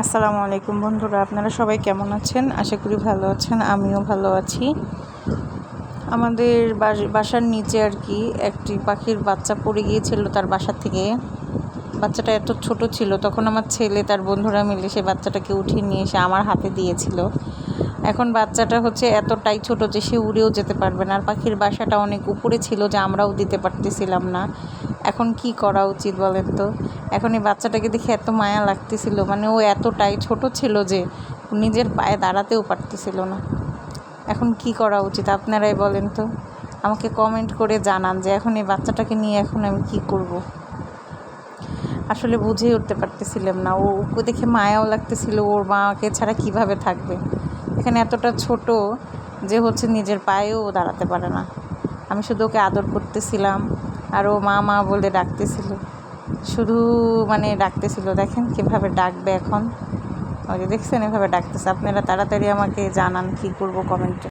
আসসালামু আলাইকুম বন্ধুরা, আপনারা সবাই কেমন আছেন? আশা করি ভালো আছেন। আমিও ভালো আছি। আমাদের বাসার নিচে আর কি একটি পাখির বাচ্চা পড়ে গিয়েছিল তার বাসা থেকে। বাচ্চাটা এত ছোট ছিল, তখন আমার ছেলে তার বন্ধুরা মিলে সে বাচ্চাটাকে উঠিয়ে নিয়ে এসে আমার হাতে দিয়েছিল। এখন বাচ্চাটা এতটাই ছোট যে সে উড়েও যেতে পারবে না, আর পাখির বাসাটা অনেক উপরে ছিল যে আমরাও দিতে পারতেছিলাম না। এখন কি করা উচিত বলেন তো? এখন এই বাচ্চাটাকে দেখে এত মায়া লাগতেছিল, মানে ও এতটাই ছোট ছিল যে নিজের পায়ে দাঁড়াতেও পারতেছিল না। এখন কি করা উচিত আপনারাই বলেন তো, আমাকে কমেন্ট করে জানান যে এখন এই বাচ্চাটাকে নিয়ে এখন আমি কি করব। আসলে বুঝেই উঠতে পারতেছিলাম না, ওকে দেখে মায়াও লাগতেছিল, ওর মাকে ছাড়া কিভাবে থাকবে। এখানে এতটা ছোট যে নিজের পায়েও দাঁড়াতে পারে না। আমি শুধু ওকে আদর করতেছিলাম আর ও মা মা বলে ডাকতেছিল, শুধু ডাকতেছিল। দেখেন কীভাবে ডাকবে এখন, ওই যে দেখছেন এভাবে ডাকতেছে। আপনারা তাড়াতাড়ি আমাকে জানান কি করব কমেন্টে।